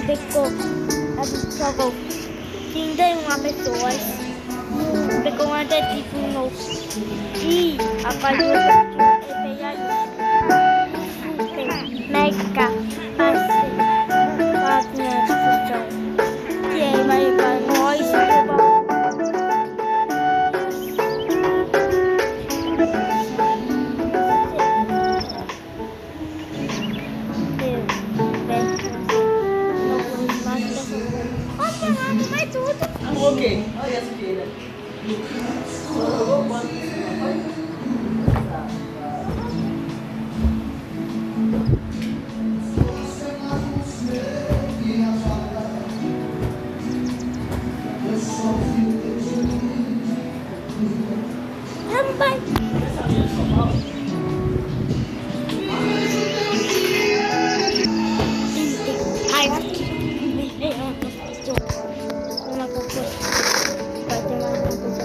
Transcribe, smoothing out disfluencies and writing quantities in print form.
pegou a jogou tinha uma pessoa pegou uma tipo no e apagou mega Ok, olha essa feira. Também. Ai, uma coisa. Vai ter mais uma coisa.